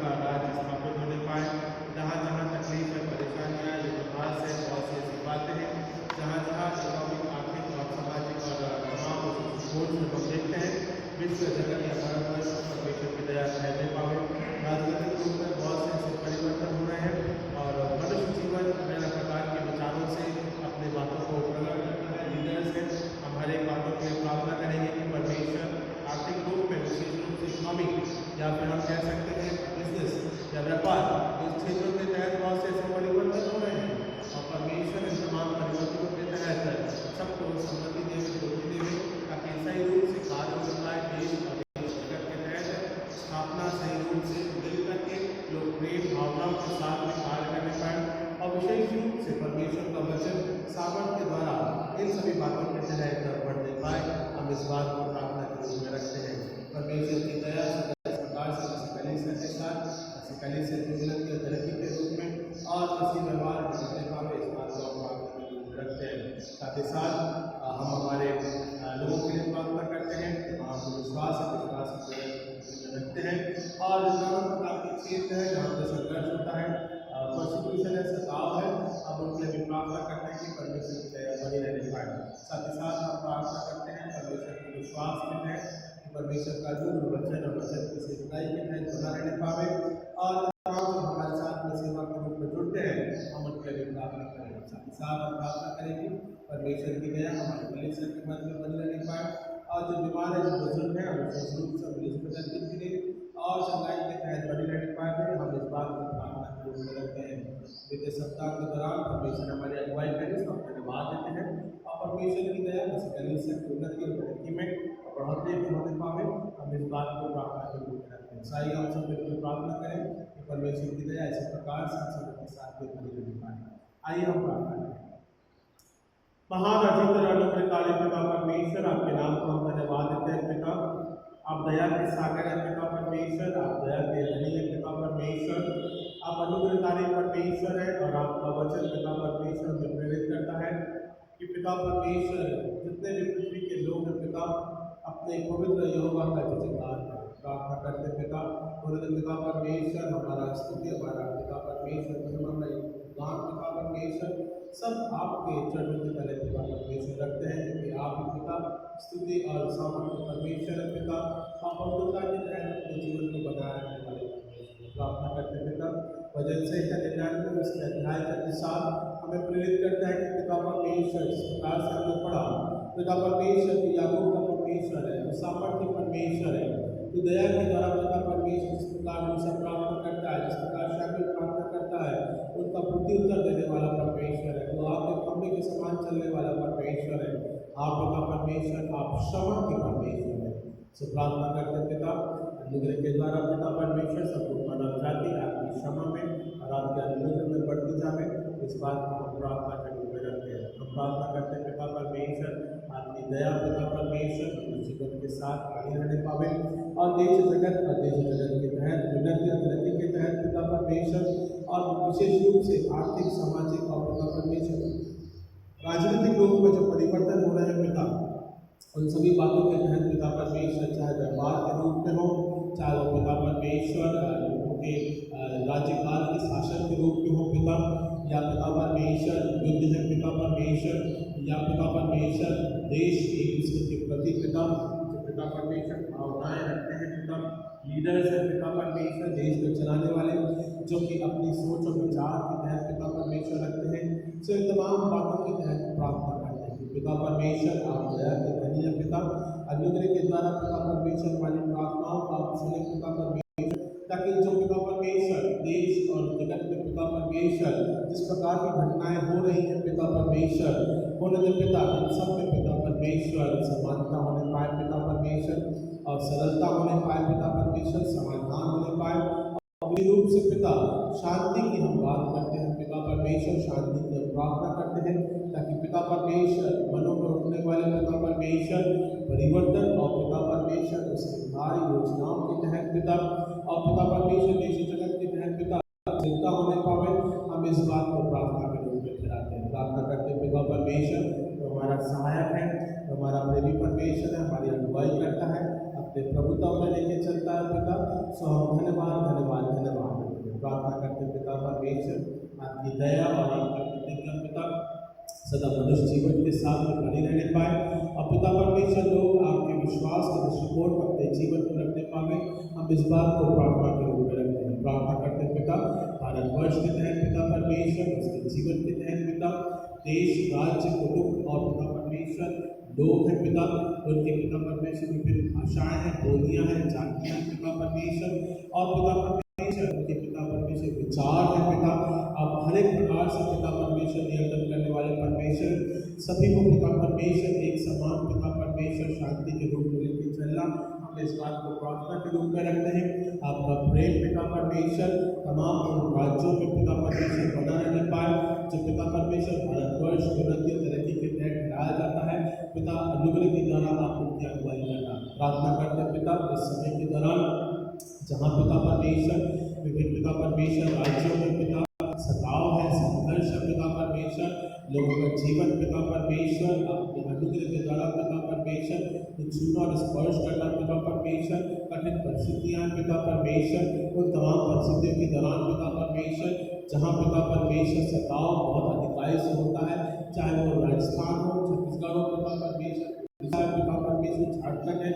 का राज स्थापित होने पाए। जहाँ जहाँ तकलीफ है, परेशानियाँ, जो प्रभाव से बहुत सी ऐसी बातें हैं, जहाँ जहाँ इकोनॉमिक, आर्थिक और सामाजिक और तमाम सोच में हम देखते हैं, विश्व जगत या भारतवर्ष परमेश्वर की दया फैलने पावे। राजनीतिक रूप में बहुत से ऐसे परिवर्तन हो रहे हैं और मनुष्य जीवन नाना प्रकार के विचारों से अपनी बातों को प्रकट करता है। लीडर्स हैं, हम हर एक बातों की प्रार्थना करेंगे कि परमेश्वर आर्थिक रूप में, विशेष रूप से इकोनॉमिक या फिर हम कह सकते हैं बिजनेस या व्यापार, इस क्षेत्रों के तहत बहुत से ऐसे परिवर्तन हो रहे हैं और परमेश्वर इन तमाम परिवर्तनों के तहत सबको सम्मति देवे, बुद्धि देवे, ताकि सही रूप से कार्य कर पाए। देश और देश जगत के तहत स्थापना सही रूप से मिल करके लोग प्रेम भावनाओं के साथ में कार्य करने पाए और विशेष रूप से परमेश्वर का वचन सामर्थ के द्वारा इन सभी बातों के तहत बढ़ने पाए। हम इस बात को प्रार्थना के रूप में रखते हैं। परमेश्वर की दया इस प्रकार से कलीसिया के साथ, कलीसिया की उन्नति और तरक्की के रूप में और इसी व्यवहार में करने पावे, इस बात को हम प्रार्थना के रूप में रखते हैं। साथ ही साथ हम हमारे लोगों के लिए प्रार्थना करते हैं, हम विश्वास रखते हैं और नाना प्रकार के क्षेत्र है जहाँ पर संघर्ष होता है, प्रोसिक्यूशन है, सताव है, हम उनके लिए प्रार्थना करते हैं कि परमेश्वर की दया बनी रहने पाए। साथ ही साथ हम प्रार्थना करते हैं परमेश्वर के विश्वास के तहत, परमेश्वर का जो वचन और वचन की सेवकाई के तहत बना रहने पावे और तमाम जो हमारे साथ में सेवा के रूप में जुड़ते हैं, हम उनके लिए प्रार्थना करें। साथ ही साथ हम प्रार्थना करेंगे परमेश्वर की दया हमारे कलीसिया के मन में बनी रहने पाए और जो बीमार है, जो बुजुर्ग है, हम और चंगाई के तहत बनी रहने पाए। हम इस बात को प्रार्थना के रूप में रखते हैं। बीते सप्ताह के दौरान परमेश्वर हमारी अगुवाई करें, इसका धन्यवाद देते हैं और परमेश्वर की दया बस कलीसिया की उन्नति और तरक्की में बढ़ोतरी भी होने पावे। हम इस बात को प्रार्थना के रूप में रखते हैं। साई हम सब मिलकर प्रार्थना करें कि परमेश्वर की दया इसी प्रकार से हम सबके साथ में बनी रहने पाए। आइए हम प्रार्थना करें। महान अजीत अनुग्रहकारी पिता परमेश्वर, आपके नाम को हम धन्यवाद देते हैं। पिता, आप दया के सागर है पिता परमेश्वर, आप दया के धनी है पिता परमेश्वर, आप अनुग्रहकारी परमेश्वर है और आपका वचन पिता परमेश्वर हमें प्रेरित करता है कि पिता परमेश्वर जितने भी पृथ्वी के लोग हैं पिता, अपने पवित्र यहोवा का जयकार करें। प्रार्थना करते पिता, पवित्र पिता परमेश्वर, हमारा स्तुति, हमारा पिता परमेश्वर, महिमामय गान पिता परमेश्वर, सब आपके चरणों के तले पिता परमेश्वर रखते हैं क्योंकि आप ही पिता स्तुति और सामर्थ्य परमेश्वर है पिता। आप पवित्रता के तहत अपने जीवन को बनाए रखने वाले परमेश्वर। प्रार्थना करते पिता, वचन से 99 उसके अध्याय के अनुसार हमें प्रेरित करता है कि पिता परमेश्वर जिस प्रकार से हमने पढ़ा, पिता परमेश्वर की याकूब का परमेश्वर है, वो सामर्थ्य परमेश्वर है, तो दया के द्वारा पिता परमेश्वर जिस प्रकार उनसे प्रार्थना करता है, जिस प्रकार शामिल प्रार्थना करता है, उनका प्रत्युत्तर देने वाला परमेश्वर है, वो आपके खंभे के समान चलने वाला परमेश्वर है। आप पिता परमेश्वर, आप श्रवण के परमेश्वर है। सो प्रार्थना करते पिता, अनुग्रह के द्वारा पिता परमेश्वर सब मानव जाति आपकी क्षमा में और आपके अनुग्रह में बढ़ती जाए, इस बात को हम प्रार्थना के रूप में रखते हैं। हम प्रार्थना करते पिता परमेश्वर, आपकी दया पिता परमेश्वर जीवन के साथ बनी रहने पावे और देश जगत के तहत उन्नति और तरक्की के तहत पिता परमेश्वर और विशेष रूप से आर्थिक, सामाजिक और पिता परमेश्वर राजनीतिक रूप में जो परिवर्तन हो रहे हैं पिता, उन सभी बातों के तहत पिता परमेश्वर चाहे व्यापार के रूप में हो, चाहे वो पिता परमेश्वर लोगों के राज्यकाल के शासन के रूप में हो पिता, या पिता परमेश्वर युद्ध है पिता परमेश्वर, या पिता परमेश्वर देश एक दूसरे के प्रति पिता जो पिता परमेश्वर भावनाएं रखते हैं पिता, लीडर्स है पिता परमेश्वर देश को चलाने वाले जो कि अपनी सोच और विचार के तहत पिता परमेश्वर रखते हैं। सो इन तमाम बातों के तहत प्रार्थना करते हैं कि पिता परमेश्वर आप दया के धनी है पिता, अनुग्रह के द्वारा पिता परमेश्वर हमारी प्रार्थनाओं का आप सुने पिता परमेश्वर, ताकि जो पिता परमेश्वर देश और जगत में पिता परमेश्वर जिस प्रकार की घटनाएं हो रही हैं पिता परमेश्वर, होने दे पिता इन सब में पिता परमेश्वर समानता होने पाए पिता परमेश्वर और सरलता होने पाए पिता परमेश्वर, समाधान होने पाए और रूप से पिता शांति की हम बात करते हैं पिता परमेश्वर, शांति की हम प्रार्थना करते हैं ताकि पिता परमेश्वर मनों में उठने वाले पिता परमेश्वर परिवर्तन और पिता परमेश्वर उसकी कार्य योजनाओं के तहत पिता और पिता परमेश्वर देश जगत के तहत पिता चिंता होने पावे। हम इस बात को प्रार्थना के रूप में कराते हैं। प्रार्थना करते हैं पिता परमेश्वर तो हमारा सहायक है, तो हमारा प्रेमी परमेश्वर है, हमारी अगुवाई करता है, अपने प्रभुता में लेके चलता है पिता। सो हम धन्यवाद धन्यवाद धन्यवाद पिता परमेश्वर आपकी दया और आपका प्रतिज्ञा पिता सदा मनुष्य जीवन के साथ में बने रहने पाए और पिता परमेश्वर लोग आपके विश्वास के दृष्टिकोण को अपने जीवन में रखने पावे। हम इस बात को प्रार्थना के रूप में रखते हैं, प्रार्थना करते हैं पिता भारतवर्ष के तहत पिता परमेश्वर उसके जीवन के तहत पिता देश राज्य कुटुंब और पिता परमेश्वर लोग हैं पिता उनके पिता परमेश्वर विभिन्न भाषाएं हैं बोलियां हैं जातियां हैं पिता परमेश्वर और पिता परमेश्वर उनके पिता परमेश्वर विचार है पिता आप हर एक प्रकार से पिता परमेश्वर नियंत्रण करने वाले परमेश्वर सभी को पिता परमेश्वर एक समान पिता परमेश्वर शांति के रूप में लेकर चलना हम इस बात को प्रार्थना के रूप में रखते हैं। आपका प्रेम पिता परमेश्वर तमाम राज्यों में पिता परमेश्वर बना रहने पाए जो पिता परमेश्वर भारतवर्ष उन्नति और तरक्की के तहत ठहराया जाता है पिता अनुग्रह के द्वारा आप उनकी अगुवाई करना प्रार्थना करते हैं पिता इस समय के दौरान जहाँ पिता परमेश्वर विभिन्न पिता परमेश्वर राज्यों में पिता सताव है संघर्ष है पिता परमेश्वर लोगों का जीवन पिता परमेश्वर अपने अनुग्रह के द्वारा पिता परमेश्वर छूना और स्पर्श करना पिता परमेश्वर कठिन परिस्थितियां पिता परमेश्वर उन तमाम परिस्थितियों के दौरान पिता परमेश्वर जहाँ पिता परमेश्वर सताव बहुत अधिकाई से होता है चाहे वो राजस्थान हो छत्तीसगढ़ हो पिता परमेश्वर पिता परमेश्वर झारखंड है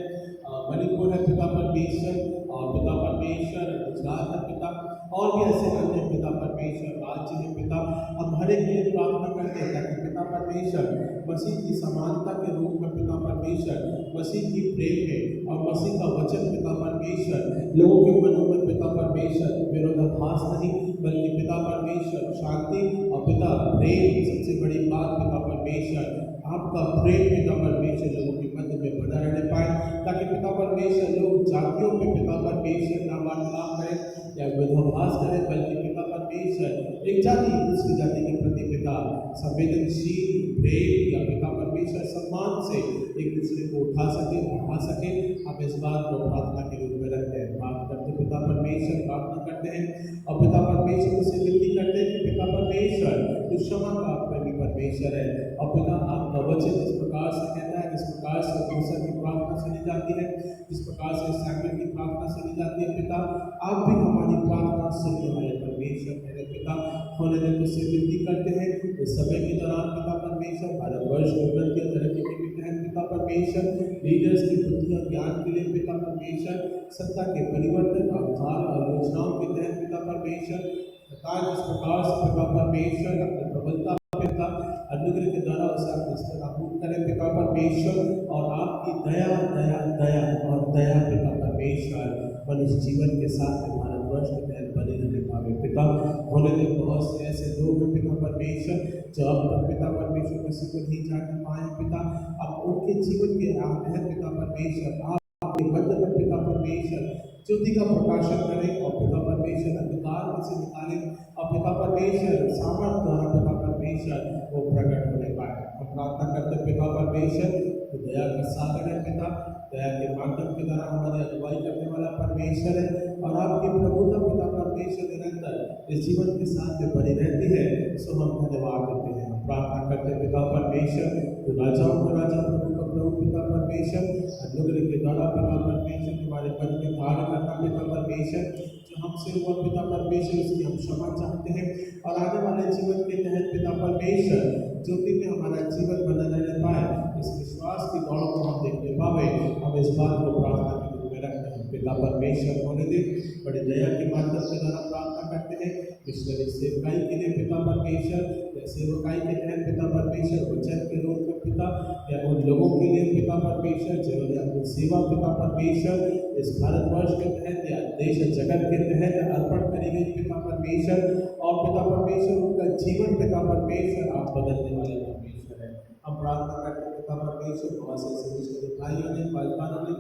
मणिपुर है पिता परमेश्वर और पिता परमेश्वर गुजरात है पिता और भी ऐसे अन्य पिता परमेश्वर राज्य है पिता हम हर एक लिए प्रार्थना करते हैं ताकि पिता परमेश्वर मसीह की समानता के रूप में पिता परमेश्वर मसीह की प्रेम है और मसीह का वचन पिता परमेश्वर लोगों के मनों में पिता परमेश्वर विरोधाभास नहीं बल्कि पिता परमेश्वर शांति और पिता प्रेम सबसे बड़ी बात पिता परमेश्वर आपका प्रेम पिता परमेश्वर लोगों के मध्य में बना रहने पाए ताकि पिता परमेश्वर लोग जातियों में पिता परमेश्वर ना वार्तालाप करें या विरोधाभास करें बल्कि पिता परमेश्वर एक जाति दूसरी जाति के प्रति पिता संवेदनशील प्रेम या पिता परमेश्वर सम्मान से एक दूसरे को उठा सके बढ़ा सके हम इस बात को प्रार्थना के रूप में रखते हैं बात करते पिता परमेश्वर प्रार्थना करते हैं और पिता परमेश्वर से विनती करते हैं कि पिता परमेश्वर जो क्षमा का प्रेमी परमेश्वर है और पिता आपका वचन जिस प्रकार से कहता है जिस प्रकार से मूसा की प्रार्थना सुनी जाती है जिस प्रकार से सैमुएल की प्रार्थना सुनी जाती है पिता आप भी हमारी प्रार्थना सुनने वाले परमेश्वर मेरे पिता होने देने से विनती करते हैं इस समय के दौरान पिता परमेश्वर भारतवर्ष में उन्नति और तरक्की के तहत पिता परमेश्वर लीडर्स की बुद्धि और ज्ञान के लिए पिता परमेश्वर सत्ता के परिवर्तन आधार और योजनाओं के तहत पिता परमेश्वर सरकार जिस प्रकार से पिता परमेश्वर अपनी प्रबलता पिता अनुग्रह के द्वारा उसे आप नाबूद करें पिता परमेश्वर और आपकी दया दया दया और दया पिता परमेश्वर मनुष्य जीवन के साथ में भारतवर्ष के तहत बने रहने पावे पिता होने दे बहुत से ऐसे लोग हैं पिता परमेश्वर जो अब तक पिता परमेश्वर किसी को नहीं जानने पाए पिता अब उनके जीवन के आते हैं पिता परमेश्वर आप मध्य में पिता परमेश्वर ज्योति का प्रकाशन करें और पिता परमेश्वर अंधकार में से निकालें और पिता परमेश्वर सामर्थ द्वारा पिता परमेश्वर वो प्रकट होने पाए हम प्रार्थना करते पिता परमेश्वर तो दया का सागर है पिता दया के माध्यम के द्वारा हमारी अगुवाई करने वाला परमेश्वर है और आपकी प्रभुता पिता परमेश्वर निरंतर इस जीवन के साथ में बनी रहती है सो हम धन्यवाद देते हैं हम प्रार्थना करते पिता परमेश्वर तो राजाओं का राजा प्रभु का प्रभु पिता परमेश्वर अनुग्रह के द्वारा पिता परमेश्वर हमारे मन में कार्य करना पिता परमेश्वर जो हमसे हुआ पिता परमेश्वर उसकी हम क्षमा चाहते हैं और आने वाले जीवन के तहत पिता परमेश्वर ज्योति में हमारा जीवन बना रहने पाए इस विश्वास की दौड़ को हम देखने पावे हम इस बात को प्रार्थना के रूप में रखते हैं पिता परमेश्वर होने दे बड़ी दया के माध्यम से द्वारा प्रार्थना करते हैं मिशनरी सेवकाई के लिए पिता परमेश्वर या सेवकाई के तहत पिता परमेश्वर वचन के रूप में पिता या उन लोगों के लिए पिता परमेश्वर जिन्होंने अपनी सेवा पिता परमेश्वर इस भारतवर्ष के तहत या देश जगत के तहत अर्पण करी गई पिता परमेश्वर और पिता परमेश्वर उनका जीवन पिता परमेश्वर आप बदलने वाले परमेश्वर है हम प्रार्थना करते पिता परमेश्वर बहुत से मिशनरी भाइयों ने बालकानों ने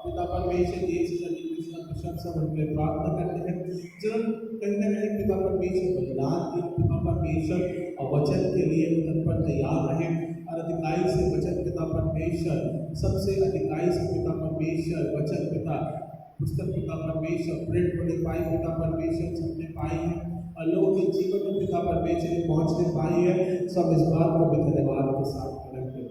पिता परमेश्वर देश सब उनके प्रार्थना करते हैं जब कहीं ना कहीं पिता परमेश्वर बलिदान के पिता परमेश्वर और वचन के लिए उन पर तैयार रहे और अधिकाई से वचन पिता परमेश्वर सबसे अधिकाई से पिता परमेश्वर वचन पिता पुस्तक पिता परमेश्वर प्रिंट होने पाई पिता परमेश्वर सबने पाई है और लोगों के जीवन में पिता परमेश्वर पहुँचने पाई है सब इस बात को भी धन्यवाद के साथ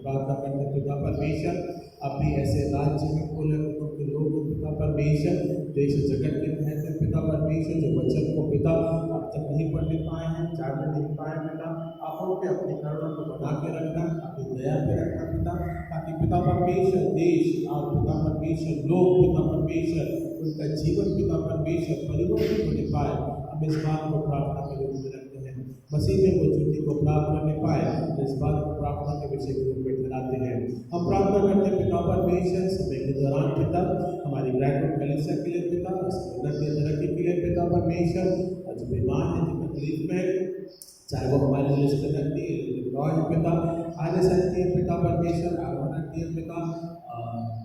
प्रार्थना करते पिता परमेश्वर अपनी ऐसे राज्य में खुले के लोग पिता परमेश्वर देश जगत के तहत पिता परमेश्वर जो वचन को पिता अब तक नहीं जानने नहीं पाए पिता, आप उन पे अपनी करुणा को बना के रखना, अपनी दया पे रखना पिता, ताकि पिता परमेश्वर देश और पिता परमेश्वर लोग पिता परमेश्वर उनका जीवन पिता परमेश्वर परिवर्तित होने पाए। हम इस बात को प्रार्थना के रूप में रखते हैं, मसीह में वो ज्योति को प्राप्त करने पाए, तो इस बात को प्रार्थना के विषय के रूप में ठहराते हैं। हम प्रार्थना करते हैं पिता परमेश्वर समय के दौरान पिता हमारी ग्रैंड कलीसिया के लिए पिता, उन्नति तरक्की के लिए पिता परमेश्वर, जो बीमार है जो तकलीफ में है, चाहे वो हमारे लिए सकती है पिता, आने सकती है पिता परमेश्वर, आगमनती है पिता,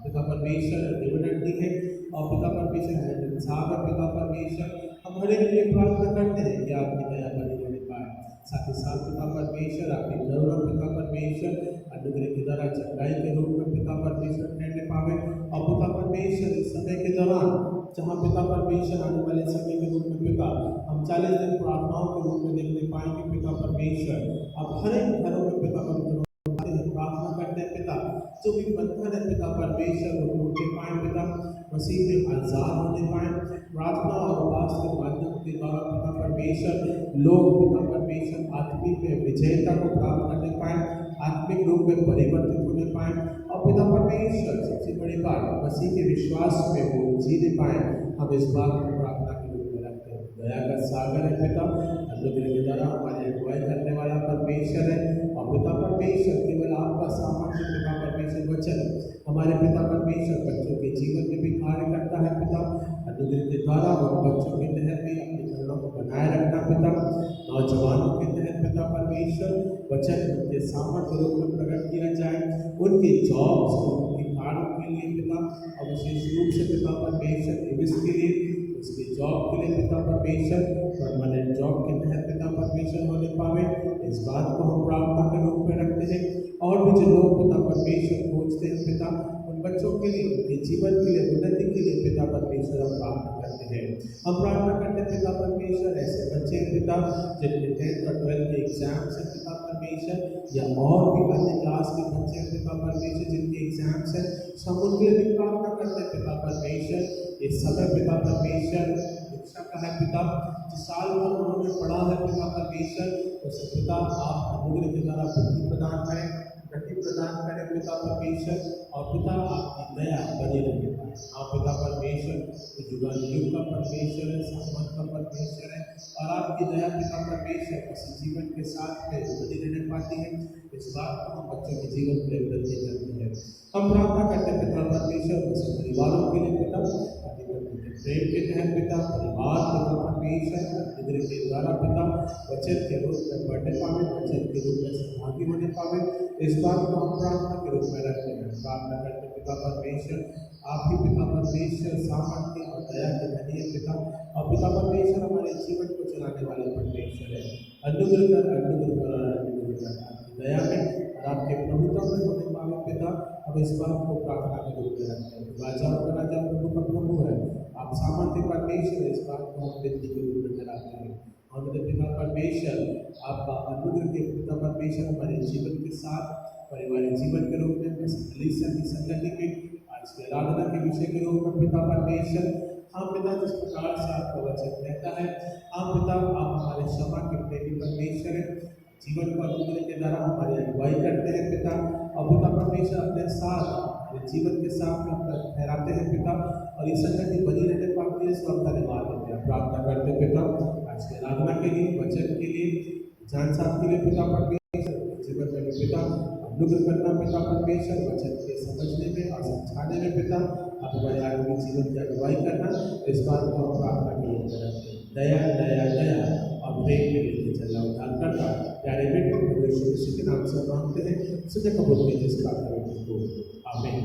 पिता परमेश्वर डिविडेंटी है और पिता परमेश्वर इंसाफ है पिता परमेश्वर। हम हर एक के लिए प्रार्थना करते हैं कि आपकी दया बनी रहने पाए, साथ ही साथ पिता परमेश्वर आपकी करुणा पिता परमेश्वर अनुग्रह के द्वारा चंगाई के रूप में पिता परमेश्वर ठहरने पावे। और पिता परमेश्वर इस समय के दौरान जहाँ पिता परमेश्वर आने वाले समय के रूप में पिता हम 40 दिन प्रार्थनाओं के रूप में देखने पाएंगे पिता परमेश्वर। अब हर एक घरों में पिता परमेश्वर प्रार्थना करते हैं पिता, जो भी बंधन है पिता परमेश्वर वो टूटने पाए पिता, मसीह में आजाद होने पाए, प्रार्थना और उपवास के माध्यम के द्वारा पिता परमेश्वर लोग पिता परमेश्वर आत्मिक में विजयता को प्राप्त करने पाए, आत्मिक रूप में परिवर्तित होने पाए और पिता परमेश्वर सबसे बड़ी बात मसीह के विश्वास में वो जीने पाए। हम इस बात को प्रार्थना के रूप में रखते हैं। दया का सागर है पिता, अनुग्रह के द्वारा हमारी अगुवाई करने वाला परमेश्वर है और पिता परमेश्वर केवल आपका सामर्थ्य पिता परमेश्वर वचन हमारे पिता परमेश्वर बच्चों के जीवन में भी कार्य करता है पिता, अनुग्रह के द्वारा उन बच्चों के तहत भी अपनी करुणा को बनाए रखना पिता, नौजवानों के तहत पिता परमेश्वर वचन उनके सामर्थ्य रूप में प्रकट किया जाए, उनके जॉब्स उनके कार्यों के लिए पिता और विशेष रूप से पिता परमेश्वर इसके लिए उसके जॉब के लिए पिता परमेश्वर परमानेंट जॉब के तहत पिता परमेश्वर होने पावे। इस बात को हम प्रार्थना के रूप में रखते हैं। और भी जो लोग पिता परमेश्वर खोजते हैं पिता उन बच्चों के लिए उनके जीवन के लिए उन्नति के लिए पिता परमेश्वर हम प्रार्थना करते हैं। हम प्रार्थना करते हैं पिता परमेश्वर ऐसे बच्चे पिता जिनके 10th और 12th के एग्जाम्स हैं पिता परमेश्वर या और भी अन्य क्लास के बच्चे हैं पिता परमेश्वर जिनके एग्जाम्स हैं, हम उनके लिए भी प्रार्थना करते हैं पिता परमेश्वर। इस समय पिता परमेश्वर शिक्षा का है पिता, जिस साल भर उन्होंने पढ़ा है पिता परमेश्वर उसे पिता आप अनुग्रह के द्वारा बुद्धि प्रदान करें, गति प्रदान करें पिता परमेश्वर और पिता आपकी दया बनी रहे। आप पिता परमेश्वर युगान युग का परमेश्वर है, सामर्थ का परमेश्वर है और आपकी दया पिता परमेश्वर किसी जीवन के साथ में बनी रहने पाती है। इस बात को हम बच्चों के जीवन में वृद्धि करते हैं। हम प्रार्थना करते हैं पिता परमेश्वर उस परिवारों के लिए पिता प्रेम के तहत पिता परिवार पिता परमेश्वर अनुग्रह के द्वारा पिता वचन के रूप में बढ़ने पावे, वचन के रूप में सहभागी होने पावे। इस बात को हम प्रार्थना के रूप में रखते हैं। प्रार्थना करते पिता परमेश्वर आप ही पिता परमेश्वर सामर्थ्य और दया के धनी है पिता और पिता परमेश्वर हमारे जीवन को चलाने वाले परमेश्वर है। अनुग्रह कर आपकी दया में और आपके प्रभुत्व में होने पावे पिता। अब इस बात को प्रार्थना के रूप में रखते हैं। राजाओं का राजा प्रभु का प्रभु है, आप सामर्थ्य परमेश्वर। इस बात को हम विनती के रूप में कराते हैं। हमारे पिता परमेश्वर आपका अनुग्रह के पिता परमेश्वर हमारे जीवन के साथ परिवारिक जीवन के रूप में कलीसिया की संगति में आज के आराधना के विषय के रूप में पिता परमेश्वर हम पिता जिस प्रकार से आपका वचन कहता है, हम पिता आप हमारे क्षमा के प्रेमी परमेश्वर है, जीवन को अनुग्रह के द्वारा हमारी अगुवाई करते हैं पिता और पिता परमेश्वर अपने साथ हमारे जीवन के साथ में अपना ठहराते हैं पिता और इस संगति बनी रहने पाती है। इस वक्त धन्यवाद देते हैं, प्रार्थना करते हैं पिता आज के आराधना के लिए, वचन के लिए, जान साथ के लिए पिता परमेश्वर जीवन में पिता अनुग्रह करना पिता परमेश्वर, वचन के समझने में और समझाने में पिता आप हमारे आगे जीवन की अगुवाई करना। इस बात को हम प्रार्थना के लिए करते हैं। दया दया दया और प्रेम में लेके चलना उद्धार करता प्यारे बेटे प्रभु यीशु के नाम से मांगते हैं, सदा कबूल कीजिए। आमीन।